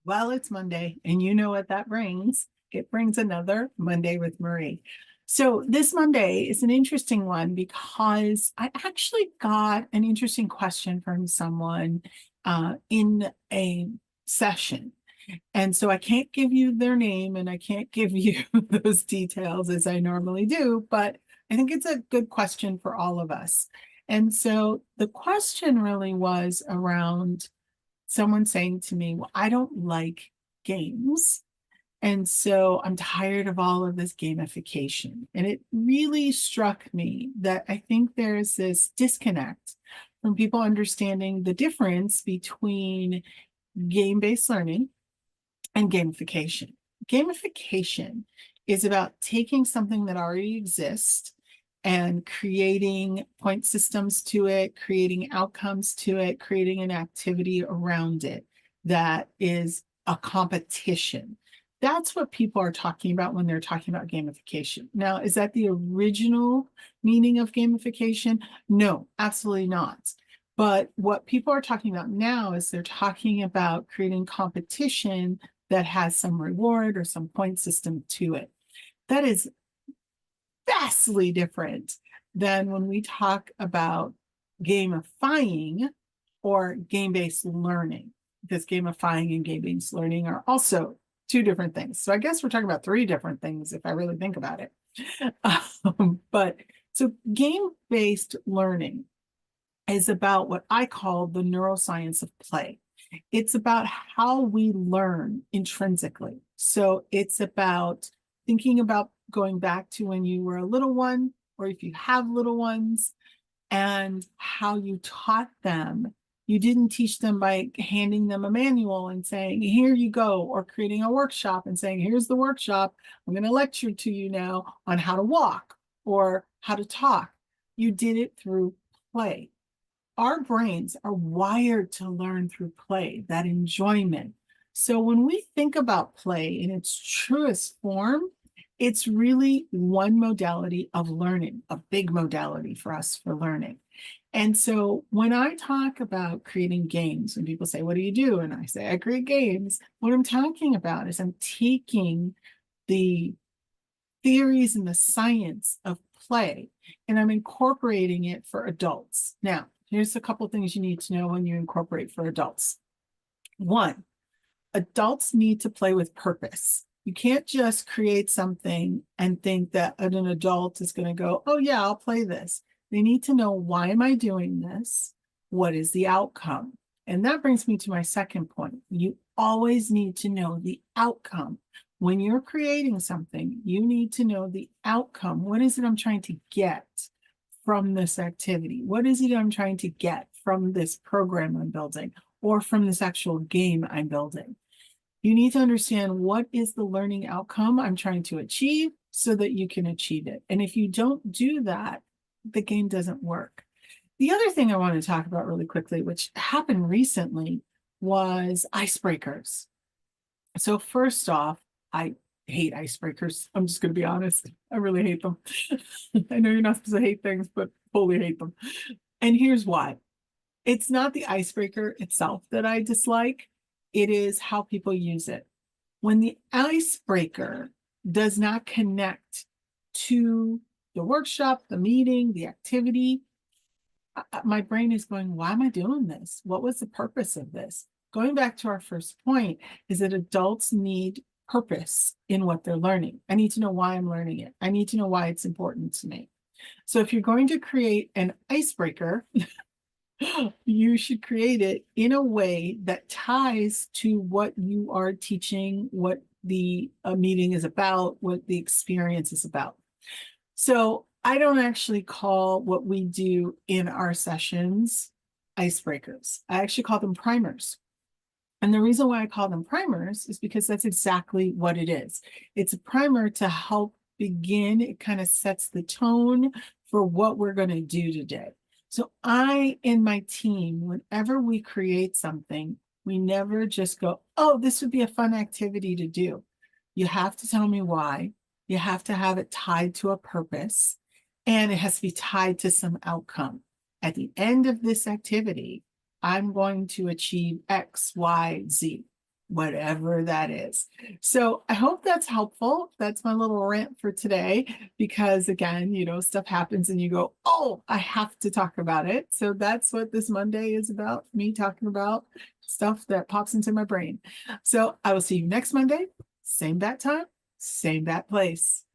Well, it's Monday, and you know what that brings. It brings another Monday with Marie. So, this Monday is an interesting one because I actually got an interesting question from someone in a session. And so I can't give you their name and I can't give you those details as I normally do, but I think it's a good question for all of us. And so the question really was around someone saying to me, well, I don't like games. And so I'm tired of all of this gamification. And it really struck me that I think there's this disconnect from people understanding the difference between game-based learning and gamification. Gamification is about taking something that already exists and creating point systems to it, creating outcomes to it, creating an activity around it that is a competition. That's what people are talking about when they're talking about gamification. Now, is that the original meaning of gamification? No, absolutely not. But what people are talking about now is they're talking about creating competition that has some reward or some point system to it. That is vastly different than when we talk about gamifying or game-based learning, because gamifying and game-based learning are also two different things. So I guess we're talking about three different things if I really think about it. But so game-based learning is about what I call the neuroscience of play. It's about how we learn intrinsically. So it's about thinking about going back to when you were a little one, or if you have little ones, and how you taught them. You didn't teach them by handing them a manual and saying, here you go, or creating a workshop and saying, here's the workshop. I'm going to lecture to you now on how to walk or how to talk. You did it through play. Our brains are wired to learn through play, that enjoyment. So when we think about play in its truest form, it's really one modality of learning, a big modality for us for learning. And so when I talk about creating games, when people say, what do you do? And I say, I create games. What I'm talking about is I'm taking the theories and the science of play and I'm incorporating it for adults. Now, here's a couple of things you need to know when you incorporate for adults. One, adults need to play with purpose. You can't just create something and think that an adult is going to go, oh, yeah, I'll play this. They need to know, why am I doing this? What is the outcome? And that brings me to my second point. You always need to know the outcome. When you're creating something, you need to know the outcome. What is it I'm trying to get from this activity? What is it I'm trying to get from this program I'm building or from this actual game I'm building? You need to understand, what is the learning outcome I'm trying to achieve so that you can achieve it. And if you don't do that, the game doesn't work. The other thing I want to talk about really quickly, which happened recently, was icebreakers. So first off, I hate icebreakers. I'm just going to be honest. I really hate them. I know you're not supposed to hate things, but fully hate them. And here's why. It's not the icebreaker itself that I dislike. It is how people use it. When the icebreaker does not connect to the workshop, the meeting, the activity, my brain is going, why am I doing this? What was the purpose of this? Going back to our first point is that adults need purpose in what they're learning. I need to know why I'm learning it. I need to know why it's important to me. So if you're going to create an icebreaker, you should create it in a way that ties to what you are teaching, what the meeting is about, what the experience is about. So I don't actually call what we do in our sessions icebreakers. I actually call them primers. And the reason why I call them primers is because that's exactly what it is. It's a primer to help begin. It kind of sets the tone for what we're going to do today. So I and my team, whenever we create something, we never just go, oh, this would be a fun activity to do. You have to tell me why. You have to have it tied to a purpose, and it has to be tied to some outcome. At the end of this activity, I'm going to achieve X, Y, Z. whatever that is. So I hope that's helpful. That's my little rant for today, because again, stuff happens and you go, oh, I have to talk about it. So that's what this Monday is about, me talking about stuff that pops into my brain. So I will see you next Monday, same bat time, same bat place.